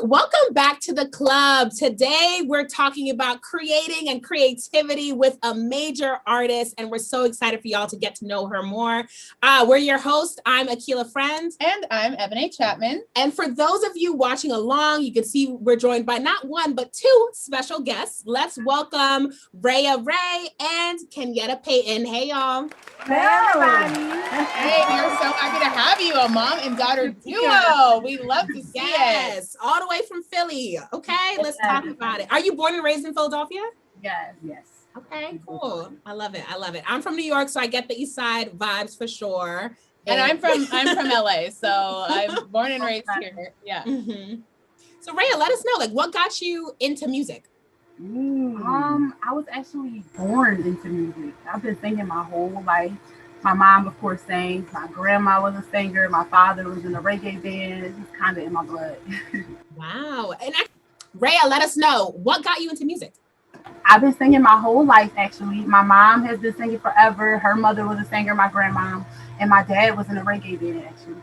welcome back to the club. Today, we're talking about creating and creativity with a major artist, and we're so excited for y'all to get to know her more. We're your hosts. I'm Akila Friend. And I'm Ebony Chapman. And for those of you watching along, you can see we're joined by not one, but two special guests. Let's welcome Raya Rae and Kenyetta Payton. Hey, y'all. Hey, everybody. Hey, we're so happy to have you, a mom and daughter duo. We love to see Yes, all the way from Philly. Okay, let's talk about it. Are you born and raised in Philadelphia? Yes. Okay, cool. I love it. I'm from New York, so I get the East Side vibes for sure. And I'm from LA, so I'm born and raised here. Yeah. Mm-hmm. So Raya, let us know, what got you into music? I was actually born into music. I've been singing my whole life. My mom, of course, sang. My grandma was a singer. My father was in a reggae band. It's just kind of in my blood. Wow. And Raya, let us know, what got you into music? I've been singing my whole life, actually. My mom has been singing forever. Her mother was a singer, my grandma, and my dad was in a reggae band, actually.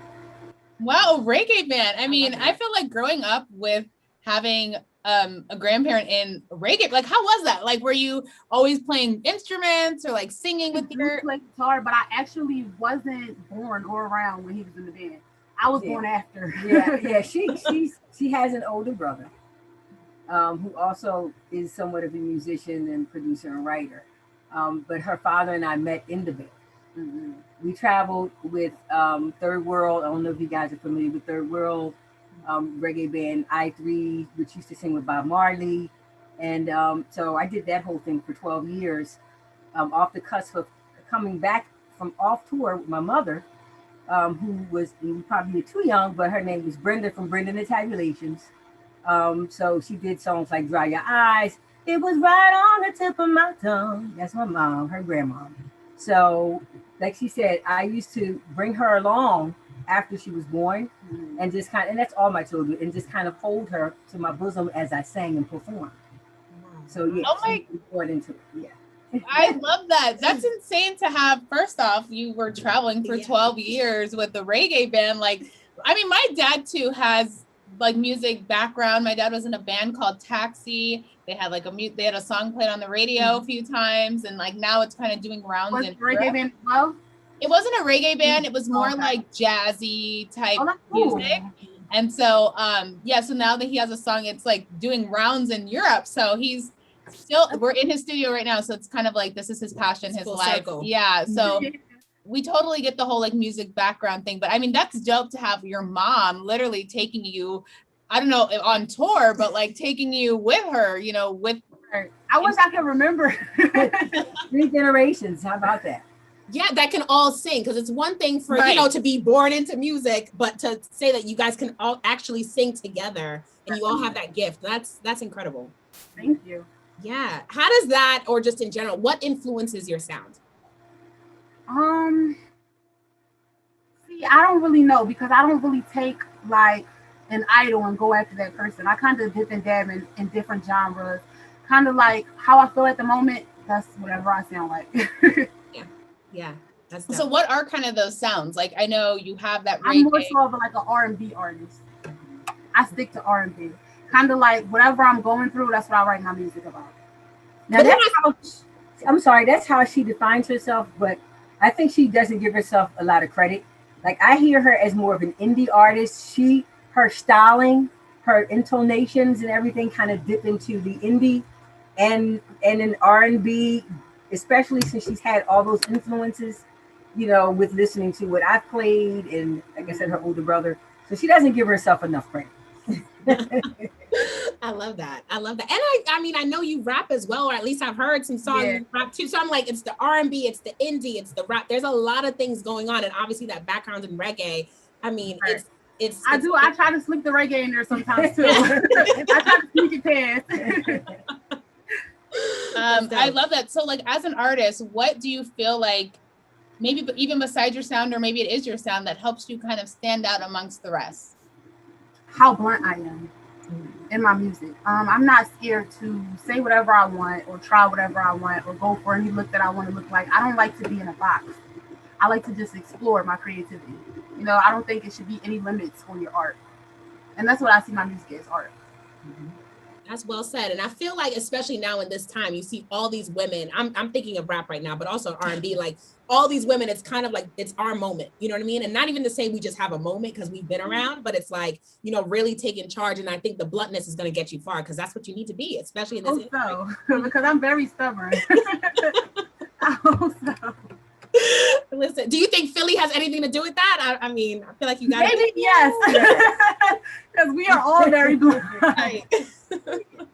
Wow, reggae band. I mean, I feel like growing up with having a grandparent in reggae, how was that? Were you always playing instruments or singing with your... I play guitar, but I actually wasn't born or around when he was in the band. I was born after. Yeah. She has an older brother who also is somewhat of a musician and producer and writer. But her father and I met in the band. Mm-hmm. We traveled with Third World. I don't know if you guys are familiar with Third World. Reggae band I3, which used to sing with Bob Marley. And so I did that whole thing for 12 years, off the cusp of coming back from off tour with my mother, who was probably too young, but her name was Brenda from Brenda and the Tabulations. So she did songs like Dry Your Eyes. It was right on the tip of my tongue. That's my mom, her grandma. So like she said, I used to bring her along after she was born, and just and that's all my children, and just kind of hold her to my bosom as I sang and performed. So yeah, born into it. Yeah. I love that. That's insane to have. First off, you were traveling for 12 years with the reggae band. My dad too has music background. My dad was in a band called Taxi. They had they had a song played on the radio a few times, and now it's kind of doing rounds in reggae band as well. It wasn't a reggae band. It was more jazzy type music. And so, so now that he has a song, it's doing rounds in Europe. So he's still, we're in his studio right now. So it's kind of this is his passion, his life. Circle. Yeah. So we totally get the whole music background thing. But that's dope to have your mom literally taking you, I don't know, on tour, but taking you with her, with her. I wish I could remember. 3 generations. How about that? Yeah, that can all sing, because it's one thing for to be born into music, but to say that you guys can all actually sing together and you all have that gift, that's incredible. Thank you. Yeah. How does that, or just in general, what influences your sound? See, I don't really know, because I don't really take an idol and go after that person. I kind of dip and dab in different genres, kind of how I feel at the moment. That's whatever I sound like. Yeah. So what are kind of those sounds? I know you have that reggae. I'm more so of an R&B artist. I stick to R&B. Kind of whatever I'm going through, that's what I write my music about. Now that's how she defines herself, but I think she doesn't give herself a lot of credit. I hear her as more of an indie artist. Her styling, her intonations and everything kind of dip into the indie and an R&B, especially since she's had all those influences, with listening to what I've played and, like I said, her older brother. So she doesn't give herself enough credit. I love that. And I know you rap as well, or at least I've heard some songs you rap too. So I'm it's the R&B, it's the indie, it's the rap. There's a lot of things going on, and obviously that background in reggae. I try to slip the reggae in there sometimes too. I try to sneak it past. I love that. So as an artist, what do you feel maybe even besides your sound, or maybe it is your sound, that helps you kind of stand out amongst the rest? How blunt I am in my music. I'm not scared to say whatever I want, or try whatever I want, or go for any look that I want to look like. I don't like to be in a box. I like to just explore my creativity. I don't think it should be any limits on your art. And that's what I see my music as, art. Mm-hmm. That's well said. And I feel like, especially now in this time, you see all these women, I'm thinking of rap right now, but also R&B, like all these women, it's kind of like, it's our moment, you know what I mean? And not even to say we just have a moment because we've been around, but it's like, you know, really taking charge. And I think the bluntness is going to get you far because that's what you need to be, especially in this. So, because I'm very stubborn. I hope so. Listen, do you think Philly has anything to do with that? I mean, I feel like you got maybe yes, because we are all very blunt. Right.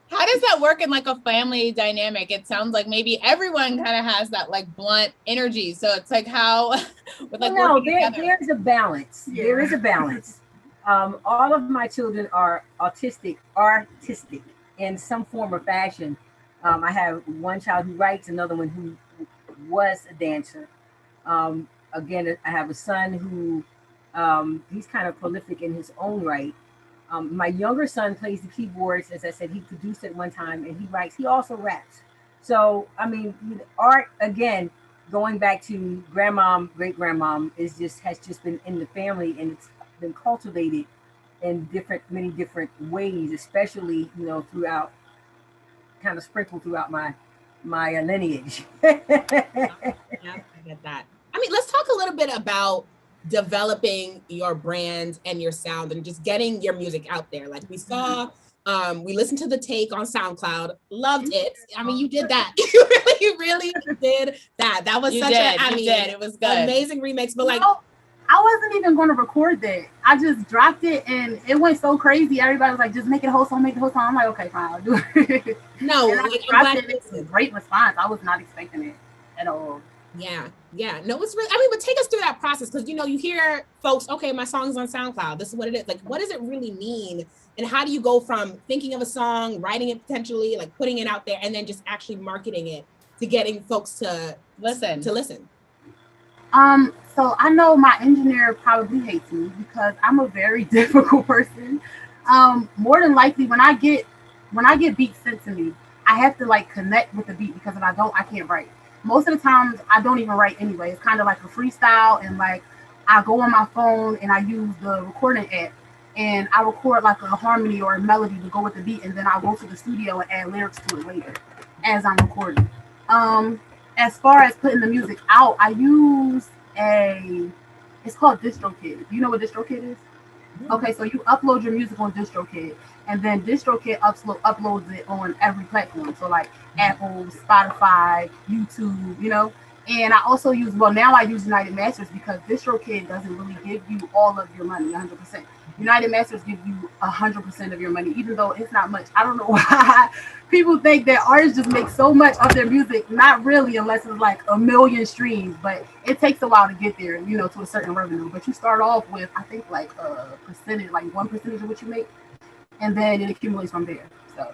How does that work in like a family dynamic? It sounds like maybe everyone kind of has that like blunt energy. So it's like how with like there's a balance. Yeah. There is a balance. All of my children are artistic in some form or fashion. I have one child who writes, another one who was a dancer. Again, I have a son who he's kind of prolific in his own right. My younger son plays the keyboards. As I said, he produced it one time and he writes. He also raps. So, I mean, art, again, going back to grandmom, great grandmom, has just been in the family, and it's been cultivated in many different ways, especially, you know, throughout, kind of sprinkled throughout my lineage. Yeah, I get that. I mean, let's talk a little bit about developing your brand and your sound and just getting your music out there. Like we saw, we listened to The Take on SoundCloud, loved it. I mean, you did that. You really did that. That was it was good. Amazing remix. But like, I wasn't even going to record that. I just dropped it and it went so crazy. Everybody was like, just make it a whole song, make the whole song. I'm like, okay, fine, I'll do it. No, it's a great response. I was not expecting it at all. Yeah. No, it's really, I mean, but take us through that process because, you know, you hear folks, okay, my song's on SoundCloud. This is what it is. Like, what does it really mean? And how do you go from thinking of a song, writing it potentially, like putting it out there, and then just actually marketing it to getting folks to listen? So I know my engineer probably hates me because I'm a very difficult person. More than likely, when I get beats sent to me, I have to like connect with the beat because if I don't, I can't write. Most of the times I don't even write anyway. It's kind of like a freestyle, and like I go on my phone and I use the recording app and I record like a harmony or a melody to go with the beat, and then I'll go to the studio and add lyrics to it later as I'm recording. As far as putting the music out, I use it's called DistroKid. Do you know what DistroKid is? Okay, so you upload your music on DistroKid, and then DistroKid uploads it on every platform. So like Apple, Spotify, YouTube, you know. And I also use, now I use United Masters because DistroKid doesn't really give you all of your money, 100%. United Masters give you 100% of your money, even though it's not much. I don't know why people think that artists just make so much of their music. Not really, unless it's like 1 million streams, but it takes a while to get there, you know, to a certain revenue. But you start off with, I think, like a percentage, like 1% of what you make, and then it accumulates from there. So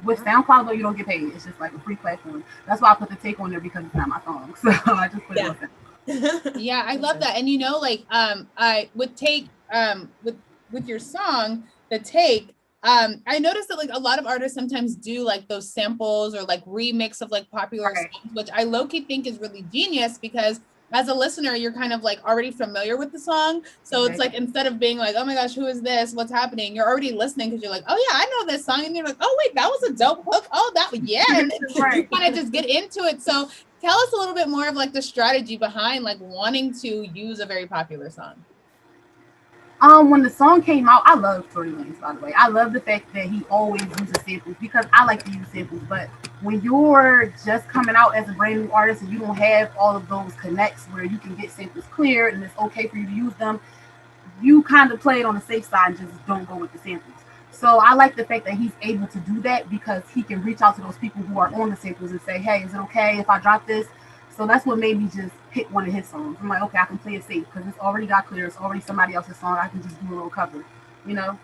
with SoundCloud, though, you don't get paid. It's just like a free platform. That's why I put The Take on there, because it's not my song. So I just put it on there. Yeah, I love that. And you know, like I would take with your song, The Take, I noticed that like a lot of artists sometimes do like those samples or like remix of like popular songs, which I low-key think is really genius because as a listener, you're kind of like already familiar with the song. So it's like, instead of being like, oh my gosh, who is this? What's happening? You're already listening because you're like, oh yeah, I know this song. And you're like, oh wait, that was a dope hook. Oh, yeah. And you kind of just get into it. So tell us a little bit more of like the strategy behind like wanting to use a very popular song. When the song came out, I love Tory Lanez, by the way. I love the fact that he always uses samples because I like to use samples. But when you're just coming out as a brand new artist and you don't have all of those connects where you can get samples clear and it's okay for you to use them, you kind of play it on the safe side and just don't go with the samples. So I like the fact that he's able to do that because he can reach out to those people who are on the samples and say, hey, is it okay if I drop this? So that's what made me just pick one of his songs. I'm like, okay, I can play it safe because it's already got clear. It's already somebody else's song. I can just do a little cover, you know?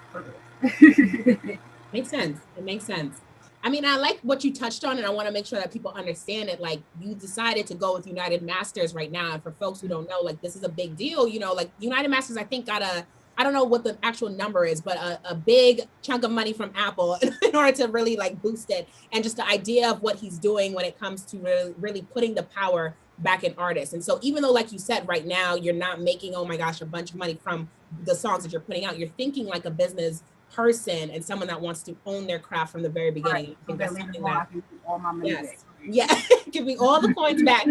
Makes sense. It makes sense. I mean, I like what you touched on, and I want to make sure that people understand it. Like, you decided to go with United Masters right now. And for folks who don't know, like, this is a big deal. You know, like, United Masters, I think, got a I don't know what the actual number is, but a big chunk of money from Apple in order to really like boost it. And just the idea of what he's doing when it comes to really putting the power back in artists. And so even though, like you said, right now, you're not making, oh my gosh, a bunch of money from the songs that you're putting out, you're thinking like a business person and someone that wants to own their craft from the very beginning. Right. I think that's something that, all my money back. Yeah, give me all the coins back.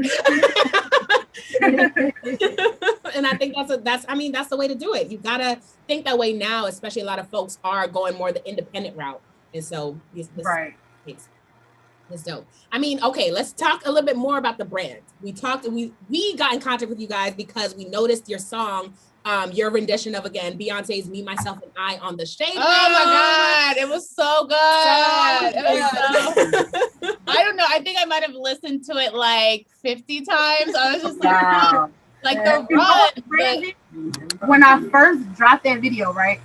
And I think that's the way to do it. You gotta think that way now, especially a lot of folks are going more the independent route. And so this it's dope. I mean, okay, let's talk a little bit more about the brand. We got in contact with you guys because we noticed your song, your rendition of, again, Beyonce's Me, Myself, and I on the ShadeRoom. Oh my God, it was so good. I don't know. I think I might have listened to it like 50 times. I was just like, wow. Like the run. When I first dropped that video, right,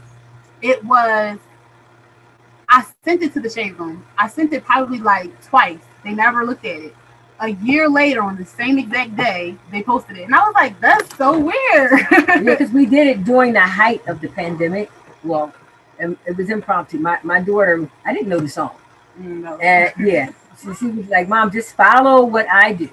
I sent it to the ShadeRoom. I sent it probably like twice. They never looked at it. A year later, on the same exact day, they posted it. And I was like, that's so weird. Yeah, because we did it during the height of the pandemic. Well, it was impromptu. My daughter, I didn't know the song. No. Yeah. She was like, Mom, just follow what I do.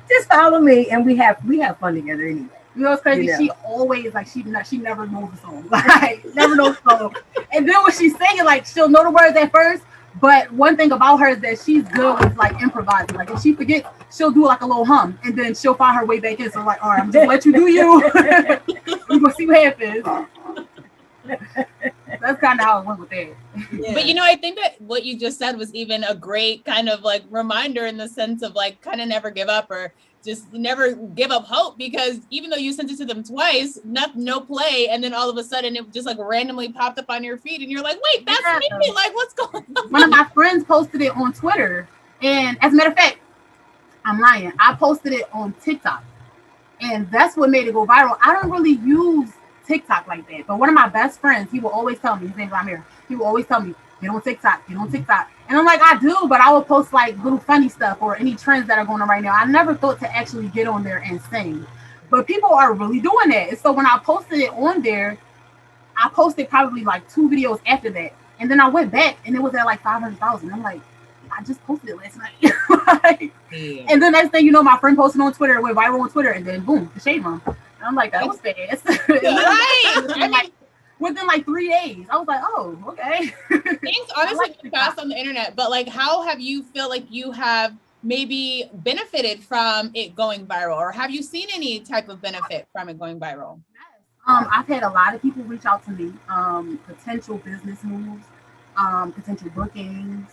Just follow me. And we have fun together anyway. You know, it's crazy. You know. She always like she never knows the song. Like never knows the song. And then when she's singing, like she'll know the words at first. But one thing about her is that she's good with like improvising. Like if she forgets, she'll do like a little hum, and then she'll find her way back in. So I'm like, all right, I'm just let you do you. We're gonna see what happens. That's kind of how it went with that. Yeah. But you know, I think that what you just said was even a great kind of like reminder in the sense of like kind of never give up or just never give up hope, because even though you sent it to them twice, no play, and then all of a sudden it just like randomly popped up on your feed and you're like, wait, that's me. Like, what's going on? One of my friends posted it on Twitter, and as a matter of fact, I'm lying, I posted it on TikTok, and that's what made it go viral. I don't really use TikTok like that, but one of my best friends, he will always tell me, his name's Amir, he will always tell me, get on TikTok. And I'm like, I do, but I will post like little funny stuff or any trends that are going on right now. I never thought to actually get on there and sing, but people are really doing that. And so when I posted it on there, I posted probably like 2 videos after that, and then I went back and it was at like 500,000. I'm like, I just posted it last night. And then next thing you know, my friend posted on Twitter, it went viral on Twitter, and then boom, the ShadeRoom. And I'm like, that was fast. Right. Within like 3 days, I was like, oh, okay. Things honestly like fast on the internet, but like, how have you feel like you have maybe benefited from it going viral, or have you seen any type of benefit from it going viral? I've had a lot of people reach out to me, potential business moves, potential bookings.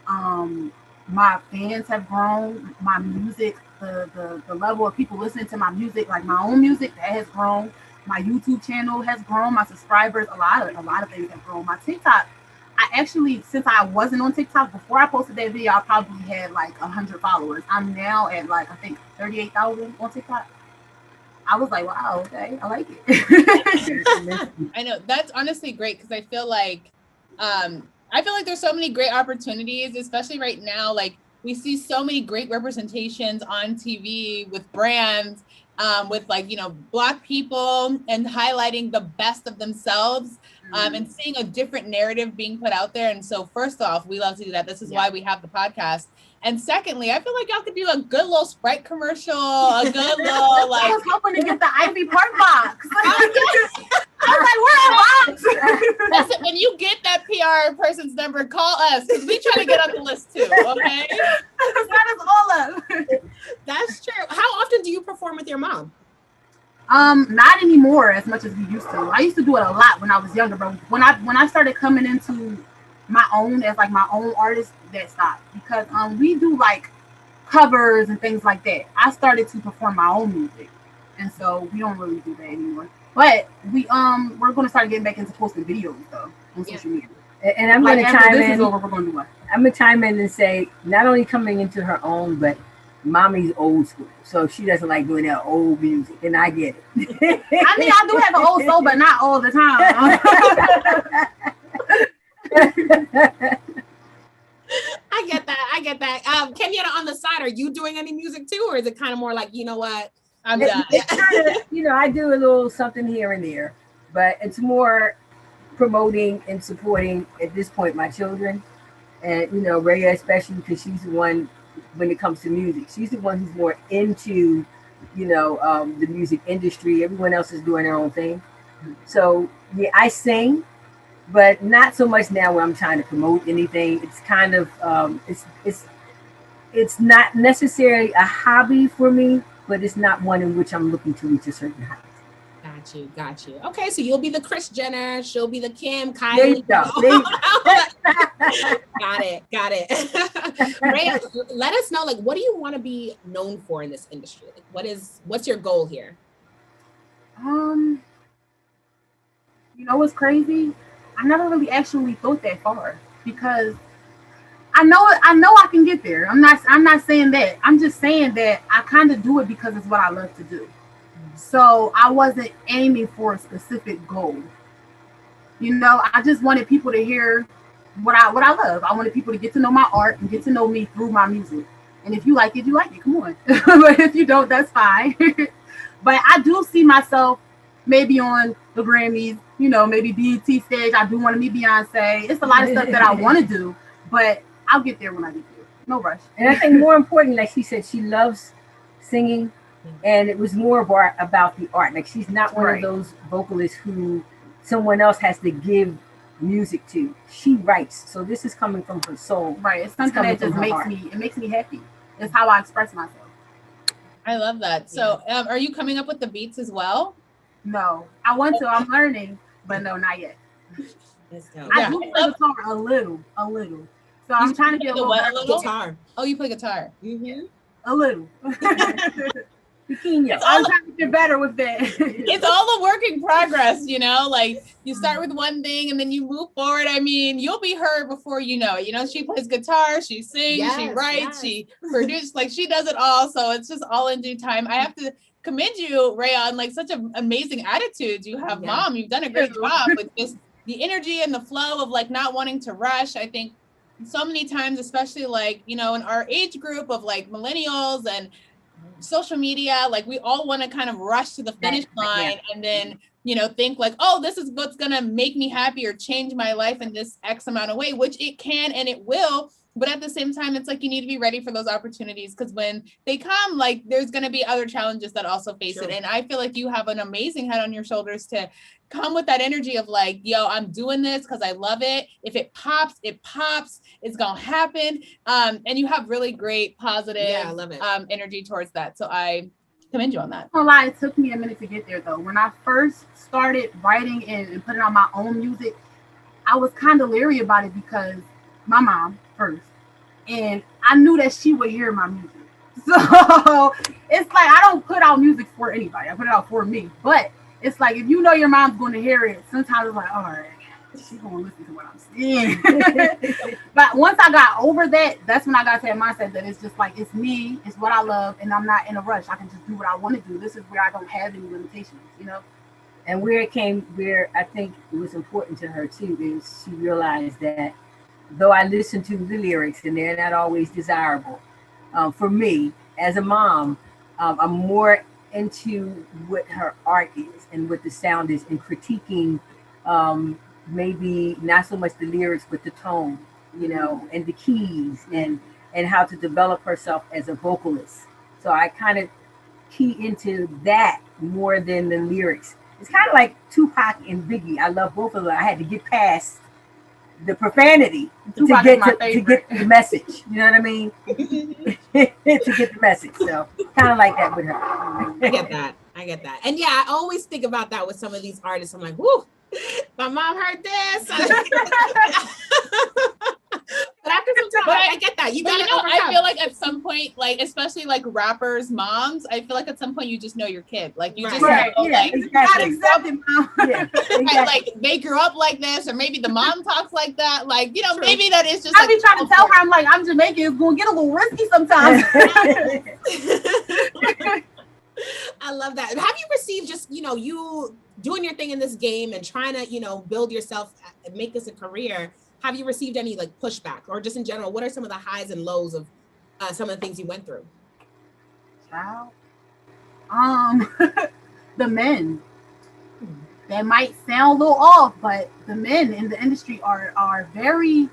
My fans have grown. My music, the level of people listening to my music, like my own music, that has grown. My YouTube channel has grown. My subscribers, a lot of things have grown. My TikTok, I actually, since I wasn't on TikTok before I posted that video, I probably had like 100 followers. I'm now at like, I think 38,000 on TikTok. I was like, wow, okay, I like it. I know, that's honestly great, because I feel like there's so many great opportunities, especially right now. Like we see so many great representations on TV with brands, with like, you know, Black people, and highlighting the best of themselves, and seeing a different narrative being put out there. And so first off, we love to do that. This is why we have the podcast. And secondly, I feel like y'all could do a good little Sprite commercial, a good little like. I was hoping to get the Ivy Park box. I was like, where are the box? Listen, when you get that PR person's number, call us, because we try to get on the list too. Okay. Sign us all up. That's true. How often do you perform with your mom? Not anymore as much as we used to. I used to do it a lot when I was younger, but when I started coming into my own as like my own artist, that stopped, because we do like covers and things like that. I started to perform my own music, and so we don't really do that anymore. But we're gonna start getting back into posting videos though on social media. And I'm like, gonna chime in. Over, we're gonna do what? I'm gonna chime in and say, not only coming into her own, but mommy's old school, so she doesn't like doing that old music, and I get it. I mean, I do have an old soul, but not all the time. I get that. Kenyetta, on the side, are you doing any music too, or is it kind of more like, you know what, I'm done. Kinda, you know, I do a little something here and there, but it's more promoting and supporting at this point my children, and you know, Raya especially because she's the one when it comes to music. She's the one who's more into, you know, the music industry. Everyone else is doing their own thing. So yeah, I sing, but not so much now where I'm trying to promote anything. It's kind of it's not necessarily a hobby for me, but it's not one in which I'm looking to reach a certain height. Got you. Okay, so you'll be the Kris Jenner, she'll be the Kim, Kylie. There you go. Got it. Raya, let us know, like, what do you want to be known for in this industry? Like, what's your goal here? You know what's crazy? I never really actually thought that far because I know I can get there. I'm not saying that. I'm just saying that I kind of do it because it's what I love to do. So I wasn't aiming for a specific goal. You know, I just wanted people to hear what I love. I wanted people to get to know my art and get to know me through my music. And if you like it, you like it. Come on. But if you don't, that's fine. But I do see myself maybe on the Grammys, you know, maybe BET stage. I do want to meet Beyonce. It's a lot of stuff that I want to do, but I'll get there when I get there. No rush. And I think more important, like she said, she loves singing, and it was more about the art. Like she's not one of those vocalists who someone else has to give music to. She writes, so this is coming from her soul. Right. It's something that just makes me happy. It's how I express myself. I love that. So, are you coming up with the beats as well? No, I want to. I'm learning, but no, not yet. I do play guitar a little. So I'm trying to get a little guitar. Oh, you play guitar? Mm-hmm. A little. Kenyetta. I'm trying to get better with that. It's all a work in progress, you know, like you start with one thing and then you move forward. I mean, you'll be heard before you know it. You know, she plays guitar, she sings, she writes, she produces, like she does it all. So it's just all in due time. I have to commend you, Raya, on like such an amazing attitude you have. Mom, you've done a great job with just the energy and the flow of like not wanting to rush. I think so many times, especially like, you know, in our age group of like millennials and social media, like we all want to kind of rush to the finish line and then, you know, think like, oh, this is what's gonna make me happy or change my life in this X amount of way, which it can and it will. But at the same time, it's like you need to be ready for those opportunities because when they come, like there's going to be other challenges that also face it. And I feel like you have an amazing head on your shoulders to come with that energy of like, yo, I'm doing this because I love it. If it pops, it pops. It's going to happen. And you have really great positive I love it. Energy towards that. So I commend you on that. No lie, it took me a minute to get there though. When I first started writing and putting out my own music, I was kind of leery about it because my mom first, and I knew that she would hear my music. So it's like I don't put out music for anybody. I put it out for me. But it's like if you know your mom's going to hear it, sometimes it's like, all right, she's going to listen to what I'm saying. But once I got over that, that's when I got to that mindset that it's just like it's me, it's what I love, and I'm not in a rush. I can just do what I want to do. This is where I don't have any limitations, you know. And where I think it was important to her too is she realized that though I listen to the lyrics and they're not always desirable, for me as a mom, I'm more into what her art is and what the sound is and critiquing maybe not so much the lyrics but the tone, you know, and the keys and how to develop herself as a vocalist. So I kind of key into that more than the lyrics. It's kind of like Tupac and Biggie. I love both of them. I had to get past the profanity to get the message. You know what I mean? To get the message. So kind of like that with her. I get that. And yeah, I always think about that with some of these artists. I'm like, whoo, my mom heard this. But after some time, I get that. You gotta I feel like at some point, like especially like rappers' moms, I feel like at some point you just know your kid. Like you just know, like exactly. Like they grew up like this, or maybe the mom talks like that. Like, you know, maybe that is just. I be trying to tell her, I'm like, I'm Jamaican. It's gonna get a little risky sometimes. I love that. Have you received just, you know, you doing your thing in this game and trying to, you know, build yourself and make this a career? Have you received any like pushback or just in general, what are some of the highs and lows of some of the things you went through? Child, The men. That might sound a little off, but the men in the industry are very,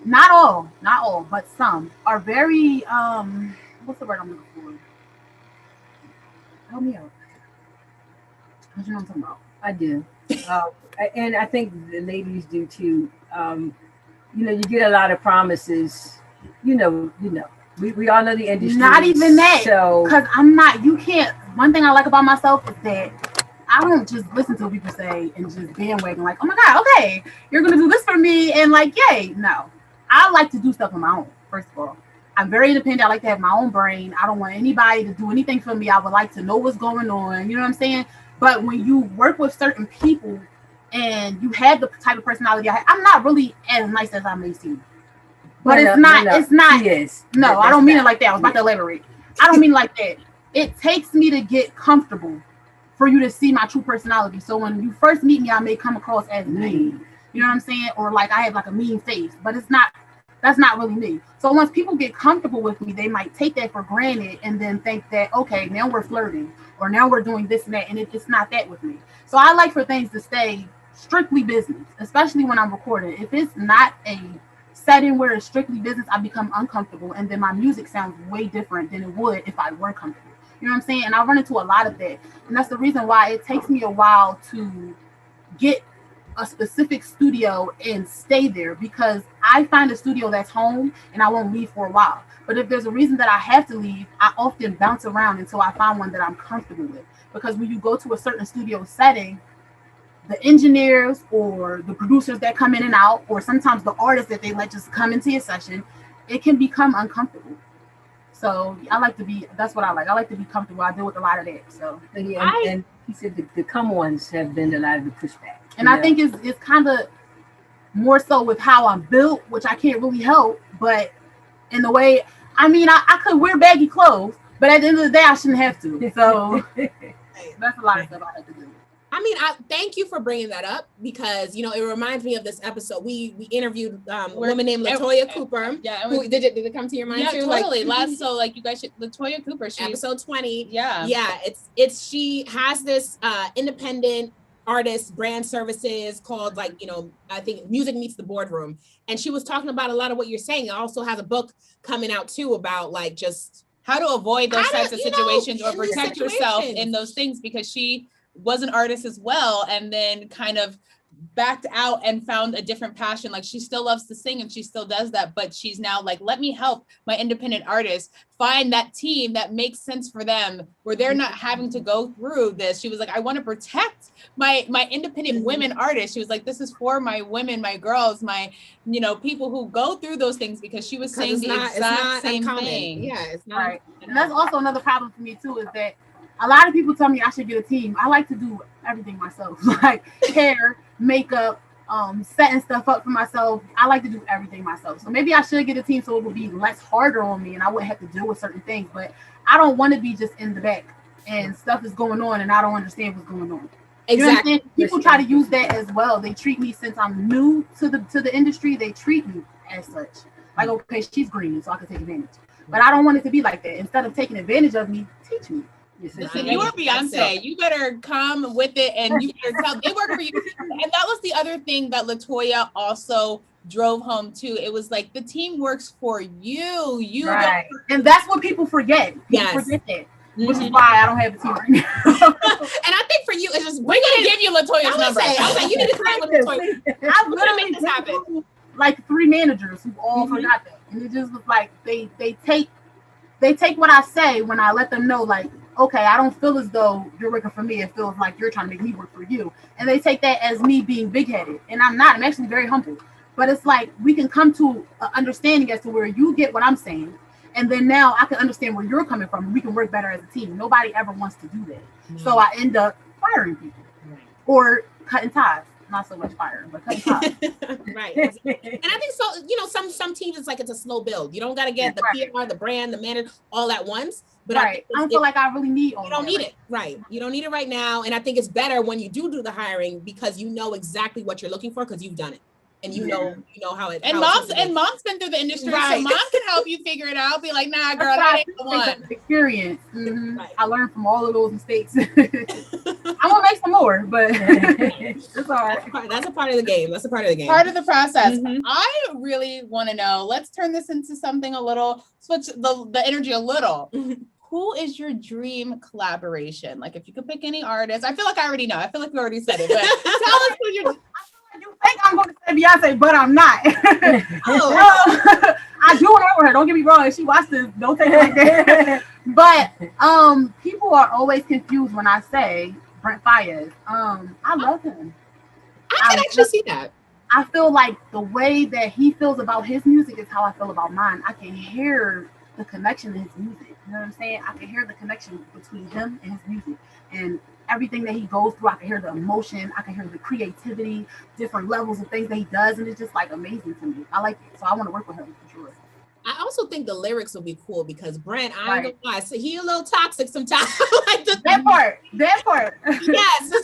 not all, but some are very what's the word I'm looking for? Help me out. What you know what I'm talking about? I do. And I think the ladies do too. You get a lot of promises. We all know the industry. Not even that. So, because I'm not. You can't. One thing I like about myself is that I don't just listen to what people say and just bandwagon like, oh my God, okay, you're gonna do this for me and like, yay. No, I like to do stuff on my own. First of all, I'm very independent. I like to have my own brain. I don't want anybody to do anything for me. I would like to know what's going on. You know what I'm saying? But when you work with certain people and you have the type of personality I have, I'm not really as nice as I may seem. But it's not. Yes. No, I don't mean it like that. I was about to elaborate. I don't mean like that. It takes me to get comfortable for you to see my true personality. So when you first meet me, I may come across as mean. You know what I'm saying? Or like I have like a mean face, but that's not really me. So once people get comfortable with me, they might take that for granted and then think that, okay, now we're flirting or now we're doing this and that. And it's not that with me. So I like for things to stay strictly business, especially when I'm recording. If it's not a setting where it's strictly business, I become uncomfortable. And then my music sounds way different than it would if I were comfortable. You know what I'm saying? And I run into a lot of that. And that's the reason why it takes me a while to get a specific studio and stay there, because I find a studio that's home and I won't leave for a while. But if there's a reason that I have to leave, I often bounce around until I find one that I'm comfortable with. Because when you go to a certain studio setting, the engineers or the producers that come in and out, or sometimes the artists that they let just come into your session, it can become uncomfortable. So that's what I like. I like to be comfortable. I deal with a lot of that. So and he said the come ones have been a lot of the pushback. And I think it's kind of more so with how I'm built, which I can't really help. But in the way, I could wear baggy clothes, but at the end of the day, I shouldn't have to. So that's a lot of stuff I have to do. I thank you for bringing that up, because it reminds me of this episode. We interviewed a woman named LaToya Cooper. Yeah, did it come to your mind too? Yeah, totally. You guys should, LaToya Cooper. Episode 20. Yeah. It's she has this independent artist brand services called I think Music Meets the Boardroom, and she was talking about a lot of what you're saying. It also has a book coming out too about just how to avoid those types of situations or protect yourself in those things, because she was an artist as well, and then kind of backed out and found a different passion. Like, she still loves to sing and she still does that, but she's now like, let me help my independent artists find that team that makes sense for them, where they're not having to go through this. She was like, I want to protect my independent women artists. She was like, this is for my women, my girls, my people who go through those things, because she was saying the exact same thing. Yeah, it's not. Right. And that's also another problem for me too, is that a lot of people tell me I should get a team. I like to do everything myself, like hair, makeup, setting stuff up for myself. I like to do everything myself. So maybe I should get a team so it would be less harder on me and I wouldn't have to deal with certain things. But I don't want to be just in the back and stuff is going on and I don't understand what's going on. Exactly. You know, people try to use that as well. They treat me, since I'm new to the industry, they treat me as such. Like, okay, she's green, so I can take advantage. But I don't want it to be like that. Instead of taking advantage of me, teach me. Listen, you are Beyonce. You better come with it, and you better tell they work for you. And that was the other thing that LaToya also drove home too. It was like, the team works for you. Right. And that's what people forget. People forget that. Which is why I don't have a team right now. And I think for you, it's just, we're gonna give you LaToya's number. You need to come with LaToya. I've literally make this happen. Like 3 managers who all forgot that, and it just was like they take what I say when I let them know, like, okay, I don't feel as though you're working for me. It feels like you're trying to make me work for you. And they take that as me being big-headed. And I'm not. I'm actually very humble. But it's like, we can come to an understanding as to where you get what I'm saying. And then now I can understand where you're coming from. And we can work better as a team. Nobody ever wants to do that. So I end up firing people. Or cutting ties. Not so much firing, but cutting ties. Right. And I think so, some teams, it's like, it's a slow build. You don't got to get the PR, the brand, the manager all at once. But I don't feel like I really need all. You don't need it, right? You don't need it right now, and I think it's better when you do the hiring, because you know exactly what you're looking for, because you've done it. and you know how it. And mom's been through the industry, right. so mom can help you figure it out. Be like, nah, girl, that ain't the one. Experience. Mm-hmm. Right. I learned from all of those mistakes. I'm gonna make some more, but it's all right. That's a part of the game. That's a part of the game. Part of the process. Mm-hmm. I really want to know. Let's turn this into something a little. Switch the energy a little. Mm-hmm. Who is your dream collaboration? Like, if you could pick any artist, I feel like I already know. I feel like we already said it, but tell us who your. You think I'm going to say Beyonce, but I'm not. I do want to work with her. Don't get me wrong. If she watched this, don't take it like that. But people are always confused when I say Brent Faiyaz. I love him. I can actually see that. I feel like the way that he feels about his music is how I feel about mine. I can hear the connection in his music. You know what I'm saying? I can hear the connection between him and his music. And everything that he goes through, I can hear the emotion, I can hear the creativity, different levels of things that he does, and it's just like amazing to me. I like it, so I want to work with him for sure. I also think the lyrics will be cool because Brent, I ain't gonna lie, so he a little toxic sometimes. Like that part. Yes,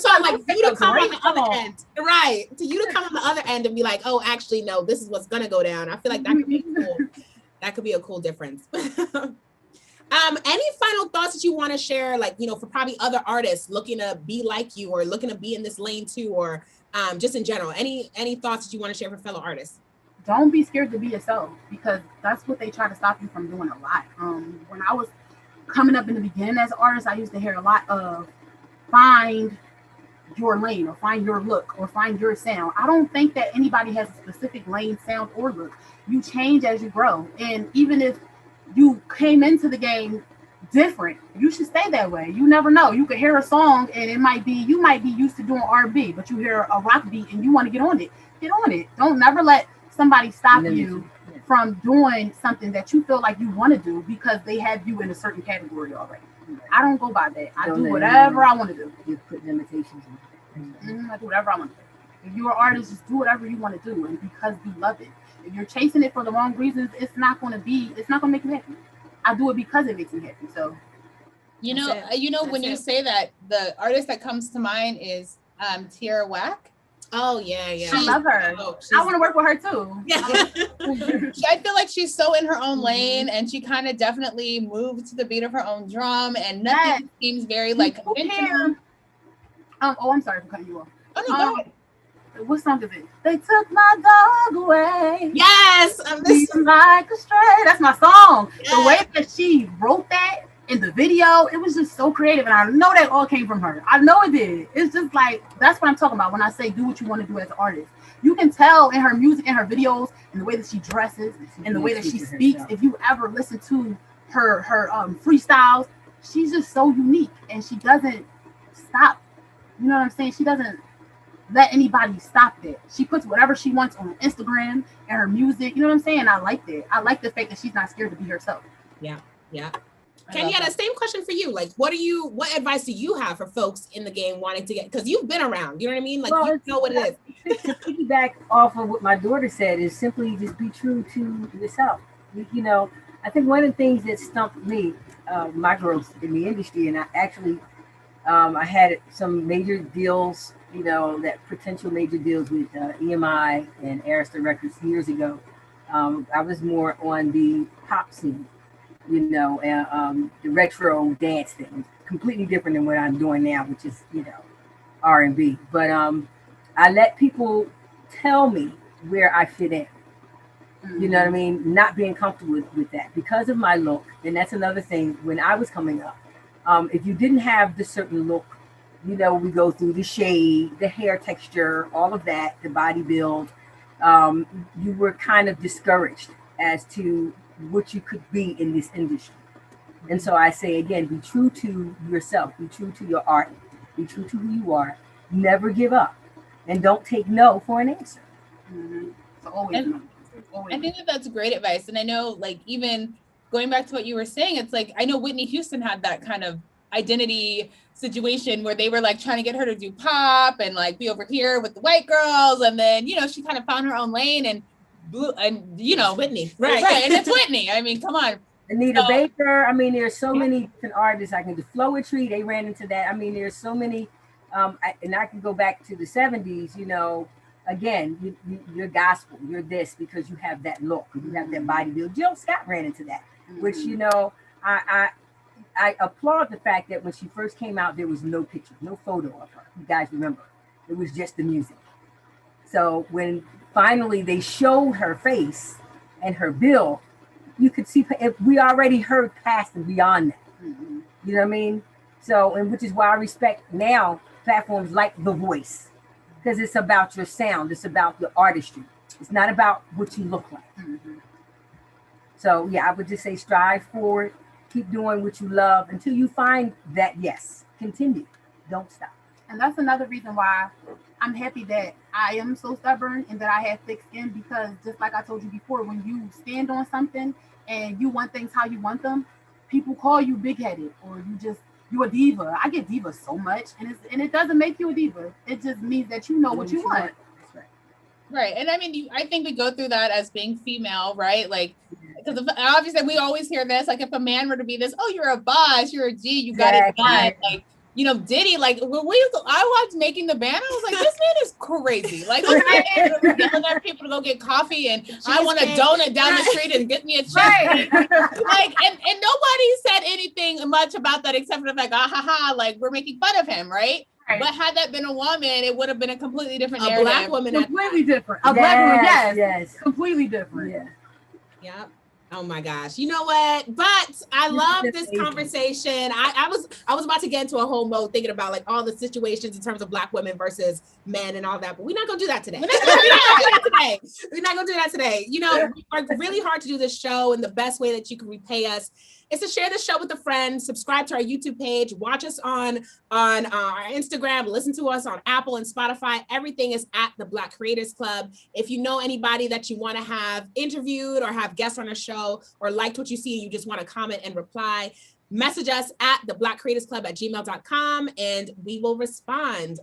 so I'm like, you to come on the other end, right? To you to come on the other end and be like, oh, actually, no, this is what's gonna go down. I feel like that could be cool. That could be a cool difference. Any final thoughts that you want to share, like, for probably other artists looking to be like you or looking to be in this lane too, or just in general, any thoughts that you want to share for fellow artists? Don't be scared to be yourself, because that's what they try to stop you from doing a lot. When I was coming up in the beginning as an artist, I used to hear a lot of find your lane or find your look or find your sound. I don't think that anybody has a specific lane, sound, or look. You change as you grow. And even if you came into the game different, you should stay that way. You never know. You could hear a song and you might be used to doing R&B, but you hear a rock beat and you want to get on it. Get on it. Don't never let somebody stop you from doing something that you feel like you want to do because they have you in a certain category already. I don't go by that. I do whatever I want to do. You put limitations in. I do whatever I want to do. If you're an artist, just do whatever you want to do, and because you love it. If you're chasing it for the wrong reasons, it's not going to make you happy. I do it because it makes me happy. So, when you say that, the artist that comes to mind is Tierra Whack. Oh yeah. I love her. I want to work with her too. Yeah. I feel like she's so in her own lane, and she kind of definitely moves to the beat of her own drum, and nothing seems very like conventional. I'm sorry for cutting you off. Oh no, go ahead. What song is it? They took my dog away. Yes, like a stray. That's my song. Yes. The way that she wrote that in the video, it was just so creative, and I know that all came from her. I know it did. It's just like, that's what I'm talking about when I say do what you want to do as an artist. You can tell in her music, in her videos, in the way that she dresses, in the way that she speaks. If you ever listen to her freestyles, she's just so unique, and she doesn't stop. You know what I'm saying? She doesn't let anybody stop that. She puts whatever she wants on Instagram and her music. You know what I'm saying? I like that. I like the fact that she's not scared to be herself. Yeah. Kenyetta, same question for you. Like, what advice do you have for folks in the game wanting to get, because you've been around, you know what I mean? Like, you know what it is. To piggyback off of what my daughter said is simply just be true to yourself. I think one of the things that stumped me, my growth in the industry, and I actually, I had some major deals, that potential major deals with EMI and Arista Records years ago. I was more on the pop scene, the retro dance thing, completely different than what I'm doing now, which is, R&B. But I let people tell me where I fit in. You know what I mean? Not being comfortable with that because of my look. And that's another thing when I was coming up. If you didn't have the certain look, we go through the shade, the hair texture, all of that, the body build. You were kind of discouraged as to what you could be in this industry. And so I say again, be true to yourself, be true to your art, be true to who you are, never give up, and don't take no for an answer. Mm-hmm. So always no. I think that's great advice. And I know, like, even going back to what you were saying, it's like, I know Whitney Houston had that kind of identity situation where they were like trying to get her to do pop and like be over here with the white girls, and then she kind of found her own lane and Whitney, right, and it's Whitney. I mean, come on, Anita Baker. I mean, there's so many different artists. I can do Flowetry. They ran into that. I mean, there's so many, and I can go back to the 70s. again, you're gospel, you're this because you have that look, you have that body build. Jill Scott ran into that, which, you know, I applaud the fact that when she first came out, there was no picture, no photo of her. You guys remember, it was just the music. So when finally they showed her face and her build, you could see if we already heard past and beyond that. You know what I mean? So, and which is why I respect now platforms like The Voice, because it's about your sound, it's about the artistry. It's not about what you look like. So yeah, I would just say strive forward, keep doing what you love until you find that yes. Continue, don't stop. And that's another reason why I'm happy that I am so stubborn and that I have thick skin, because just like I told you before, when you stand on something and you want things how you want them, people call you big-headed or you a diva. I get diva so much, and it doesn't make you a diva. It just means that you know what you want. Right. And I mean, I think we go through that as being female, right? Like, because obviously we always hear this, like if a man were to be this, oh, you're a boss, you're a G, you got it done. Like, you know, Diddy, like when I watched Making the Band, I was like, this man is crazy. Like, this man is yelling at people to go get coffee, and I want a donut down the street and get me a check. Like, and nobody said anything much about that except for the fact, like we're making fun of him, right? But had that been a woman, it would have been a completely different narrative. A black woman, completely different. A black woman, yes, completely different. Yeah. Oh my gosh. You know what? But I love this conversation. I was about to get into a whole mode thinking about like all the situations in terms of black women versus men and all that, but we're not gonna do that today. We're not gonna do that today. You know, we worked really hard to do this show, and the best way that you can repay us is to share the show with a friend, subscribe to our YouTube page, watch us on our Instagram, listen to us on Apple and Spotify. Everything is at the Black Creators Club. If you know anybody that you want to have interviewed or have guests on a show, or liked what you see and you just want to comment and reply, message us at theblackcreatorsclub@gmail.com and we will respond.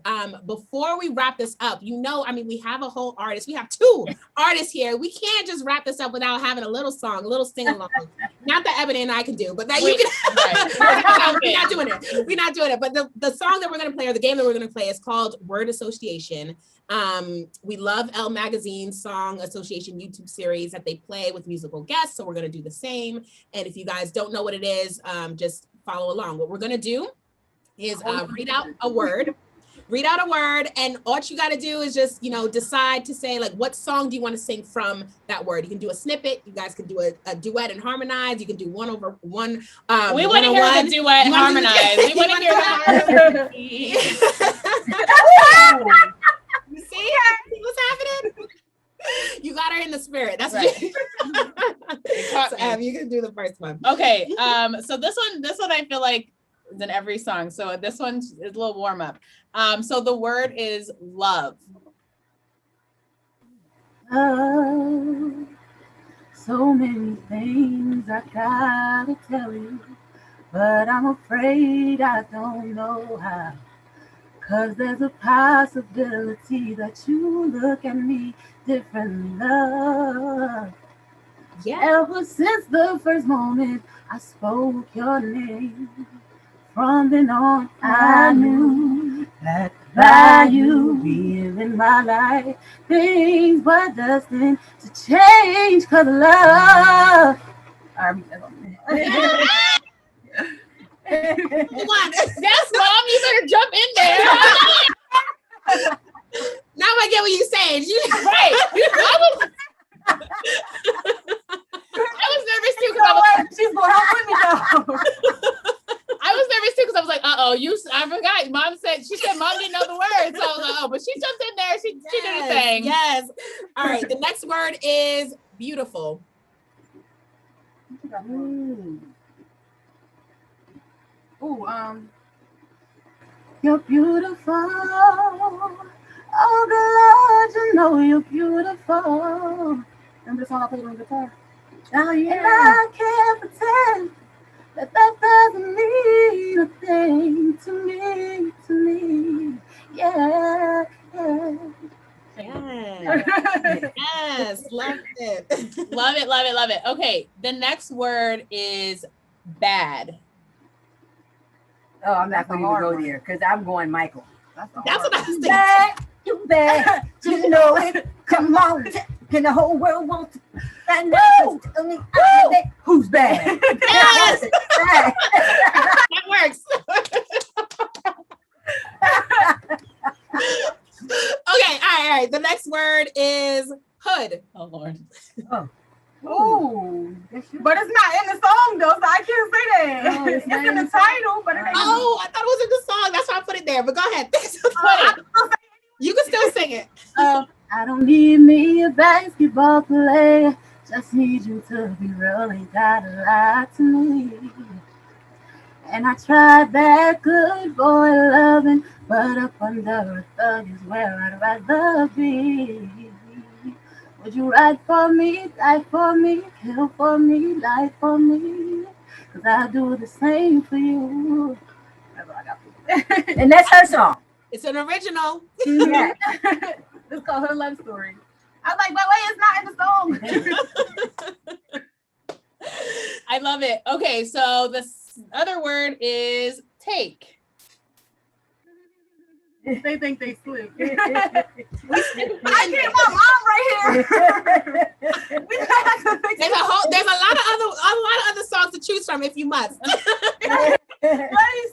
Before we wrap this up, you know, I mean, we have a whole artist. We have two artists here. We can't just wrap this up without having a little song, a little sing-along. Not that Ebony and I can do, but that you can. Right. We're not doing it. We're not doing it. But the song that we're going to play, or the game that we're going to play, is called Word Association. We love Elle Magazine's Song Association YouTube series that they play with musical guests. So we're going to do the same. And if you guys don't know what it is, just follow along. What we're going to do is read out a word, and all you got to do is just, you know, decide to say, like, what song do you want to sing from that word? You can do a snippet. You guys can do a duet and harmonize. You can do one over one. We want to hear the duet and harmonize. We want to hear the harmonize. You see what's happening? You got her in the spirit. That's right. So, you can do the first one. Okay. So this one I feel like is in every song. So this one is a little warm up. So the word is love. Love. So many things I gotta tell you, but I'm afraid I don't know how. 'Cause there's a possibility that you look at me different, love. Yeah. Ever since the first moment I spoke your name, from then on I knew that by you being in my life, things were destined to change. 'Cause love. Yes, Mom, you better jump in there. Now I get what you're saying. Right. I was nervous too because she's going help with me though. I was nervous too because I was like, I forgot. She said Mom didn't know the word. So I was like, but she jumped in there. She did her thing. Yes. All right. The next word is beautiful. You're beautiful. Oh, God, you know you're beautiful. Remember the song I played on guitar? Oh, yeah. And I can't pretend that doesn't mean a thing to me. Yeah. Yes, love it. Love it. Okay, the next word is bad. Oh, I'm not going to even go there because I'm going Michael. That's what I was thinking. You bad, you know it. Come on, can the whole world want to? Who's bad? Yes! That works. Okay, all right. The next word is hood. Oh Lord. Oh. Ooh. But it's not in the song though, so I can't say that. Oh, it's in the title, but it ain't. Oh, I thought it was in the song. That's why I put it there. But go ahead. You can still sing it. I don't need me a basketball player. Just need you to be real. Ain't gotta lie to me. And I tried that good boy loving, but up under a thug is where I'd rather be. Would you ride for me, die for me, kill for me, lie for me? Cause I do the same for you. That's all I got for you. And that's her song. It's an original. Yeah. It's called Her Love Story. I was like, but wait, it's not in the song. I love it. Okay, so the other word is take. They think they slick. I get my mom right here. There's a lot of other songs to choose from if you must. Let me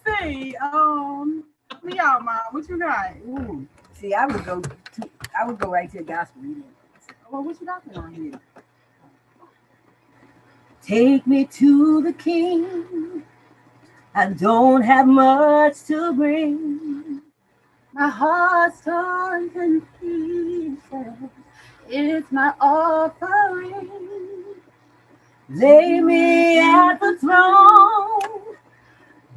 see. Help me out, Mom. What you got? Ooh. See, I would go right to the gospel. Well, what you got on here? Take me to the King. I don't have much to bring. My heart's torn in pieces. It's my offering. Lay me at the throne.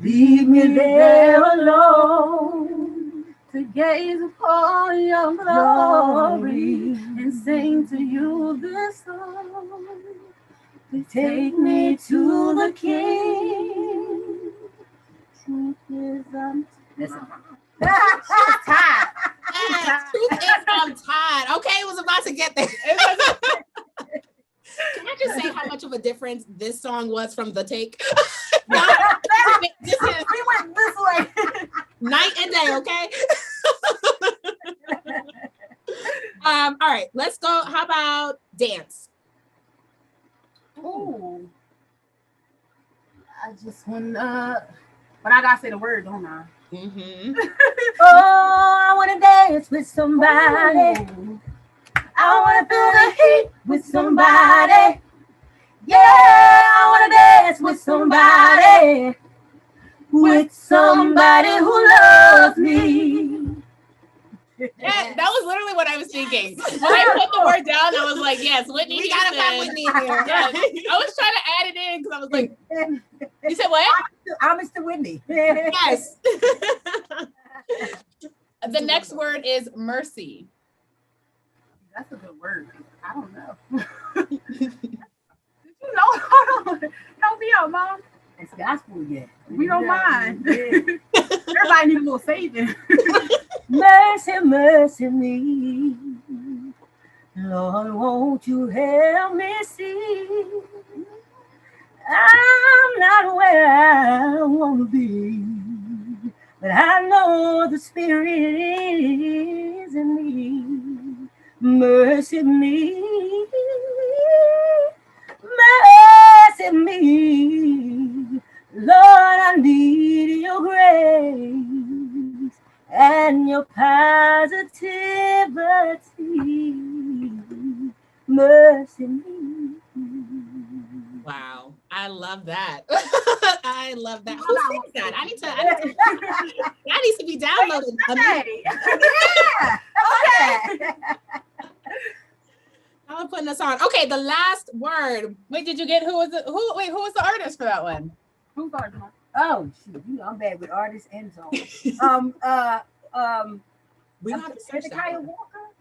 Leave me there alone. To gaze upon your glory and sing to you this song. Take me to the King. Truth is, Tied. Truth is, I'm tired. Okay, it was about to get there. Can I just say how much of a difference this song was from The Take? We went this way. Night and day, okay? All right, let's go. How about dance? Ooh. I just wanna, but I gotta say the word, don't I? Mm-hmm. Oh, I wanna dance with somebody. Ooh. I wanna feel the heat with somebody. Yeah, I wanna dance with somebody. With somebody who loves me. Yeah, that was literally what I was thinking. When I put the word down, I was like, yes, Whitney. We gotta have Whitney in here. Yes. I was trying to add it in because I was like, you said what? I'm Mr. Whitney. Yes. The next word is mercy. That's a good word. I don't know. Did you know? Hold on. Help me out, Mom. It's gospel again. We don't mind. Everybody needs a little saving. Mercy, mercy me. Lord, won't you help me see? I'm not where I want to be, but I know the Spirit is in me. Mercy me. Mercy me. Lord, I need your grace and your positivity. Mercy me. Wow, I love that. I love that. Who sings that? That needs to be downloaded. Hey. Yeah. Okay. I'm putting this on. Okay, the last word. Wait, did you get who was the artist for that one? Who's artist? Oh shoot, you know I'm bad with artists and songs. We don't have to search Hezekiah that. Walker.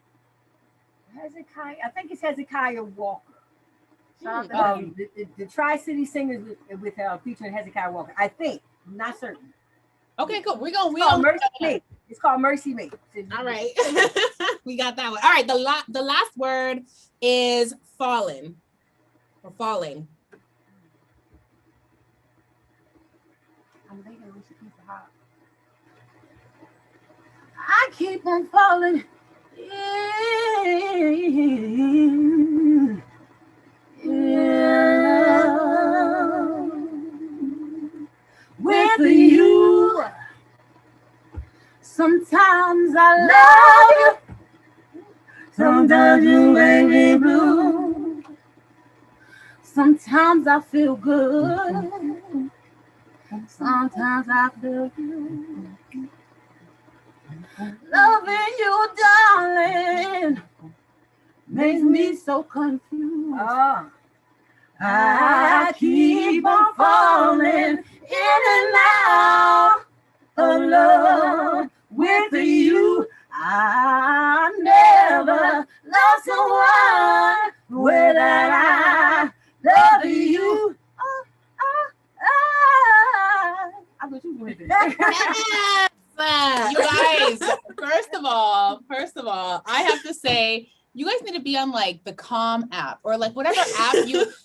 Hezekiah, I think it's Hezekiah Walker. The Tri-City Singers with featuring Hezekiah Walker. I think. I'm not certain. Okay, cool. It's called Mercy Me. It's called Mercy Me. All right. We got that one. All right. The last word is fallen or falling. I'm thinking we should keep it hot. I keep on falling With you, sometimes I love you, sometimes you make me blue. Sometimes I feel good, sometimes I feel you. Loving you, darling, makes me so confused. I keep on falling in and out of love with you. I never loved someone the way that I love you. I wish you would. You guys, first of all, I have to say, you guys need to be on like the Calm app or like whatever app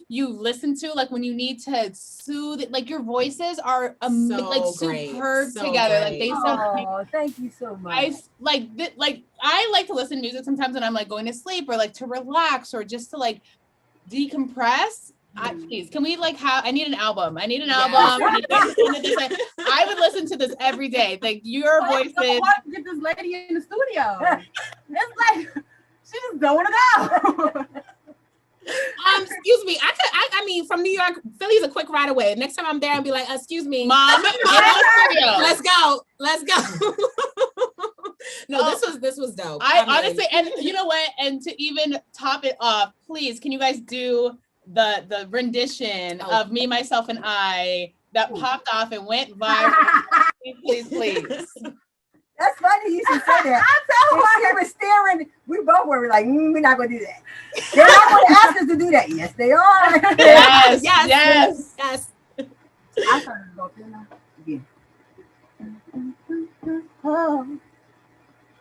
you listen to, like when you need to soothe it, like your voices are like superb together. Like they sound thank you so much. I like to listen to music sometimes when I'm like going to sleep or like to relax or just to like decompress. Please, can we like I need an album. I need an album. I would listen to this every day. Like your voices. I want to get this lady in the studio. It's like she just don't want to go. Excuse me. I mean, from New York, Philly's a quick ride away. Next time I'm there, I'll be like, excuse me, Mom, let's go. No, this was dope. I honestly, and you know what? And to even top it off, please, can you guys do the rendition of Me, Myself, and I that popped off and went viral? Please. That's funny you should say that. I told her. We were staring. We both were like, we're not going to do that. They're not going to ask us to do that. Yes, they are. Yes. I started to go through now. Yeah.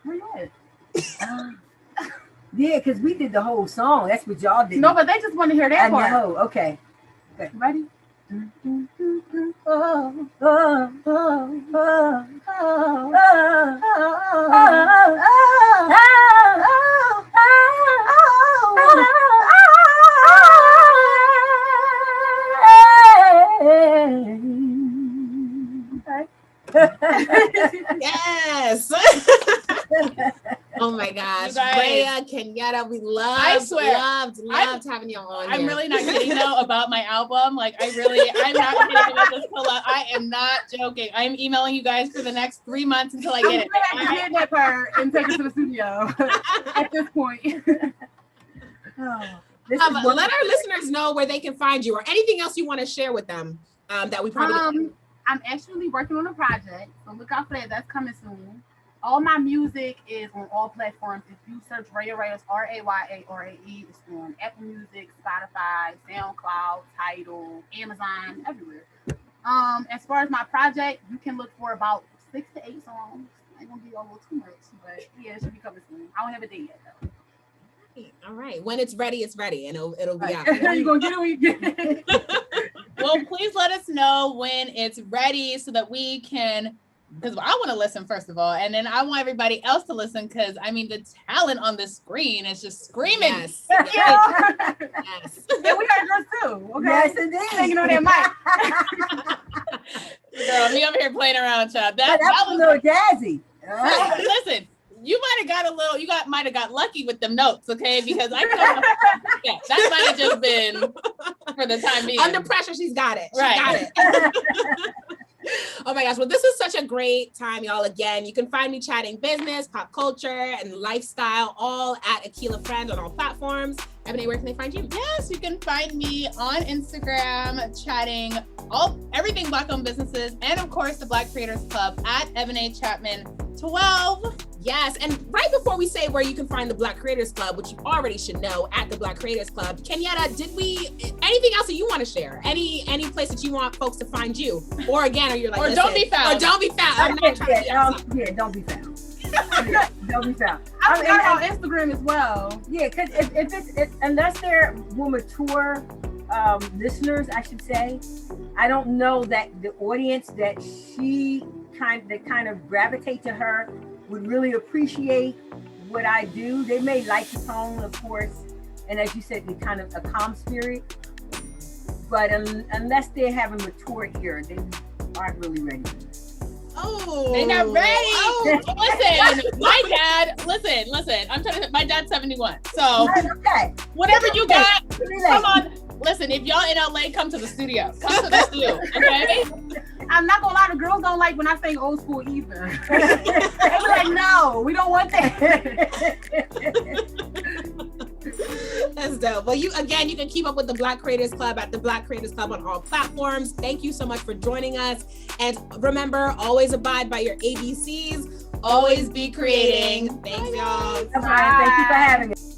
Where you at? Yeah, because we did the whole song. That's what y'all did. No, but they just want to hear that part. I know. Okay. Ready? Yes. Oh my gosh, Raya, Kenyetta, we loved having you on. I'm really not kidding though about my album. Like I'm not kidding about this collab. I am not joking. I'm emailing you guys for the next 3 months until I get it. I have to kidnap her and take her to the studio at this point. Let our listeners know where they can find you or anything else you want to share with them that we probably I'm actually working on a project, so look out for that. That's coming soon. All my music is on all platforms. If you search Raya Rae, it's RAYARAE. It's on Apple Music, Spotify, SoundCloud, Tidal, Amazon, everywhere. As far as my project, you can look for about 6 to 8 songs. I ain't gonna give you a little too much, but yeah, it should be coming soon. I don't have a date yet though. All right. When it's ready, and it'll be out. You're gonna get it when you get it. Well, please let us know when it's ready so that we can, because I want to listen first of all, and then I want everybody else to listen because I mean the talent on the screen is just screaming. Yes. Yes. Yeah, we heard yours too. Okay. Yes, indeed. Singing on that mic. Girl, me over here playing around, child. That was a little jazzy. Listen, you might have got lucky with them notes, okay? Because I know that might have just been for the time being. Under pressure, she's got it. Right. Oh my gosh. Well, this was such a great time, y'all. Again, you can find me chatting business, pop culture, and lifestyle, all at Aquila Friend on all platforms. Ebony, where can they find you? Yes, you can find me on Instagram chatting everything Black-owned businesses, and of course the Black Creators Club at Ebony Chapman 12. Yes, and right before we say where you can find the Black Creators Club, which you already should know, at the Black Creators Club, Kenyetta, anything else that you want to share? Any place that you want folks to find you? Or again, are you like, don't be found. Or don't be found. I'm not trying to be don't be found. Don't be found. I'm on Instagram as well. Yeah, because if unless they're more mature listeners, I should say, I don't know that the audience that she kind of gravitate to her would really appreciate what I do. They may like the tone, of course, and as you said, the kind of a calm spirit. But unless they have a mature ear, they aren't really ready. Oh, they're not ready. Oh. Listen, my dad. Listen. I'm trying to. My dad's 71. So whatever you got, come on. Listen, if y'all in LA, come to the studio. Come to the studio, okay? I'm not gonna lie, the girls don't like when I sing old school either. They're like, no, we don't want that. That's dope. Well, you can keep up with the Black Creators Club at the Black Creators Club on all platforms. Thank you so much for joining us. And remember, always abide by your ABCs. Always be creating. Thanks, y'all. Bye. Thank you for having us.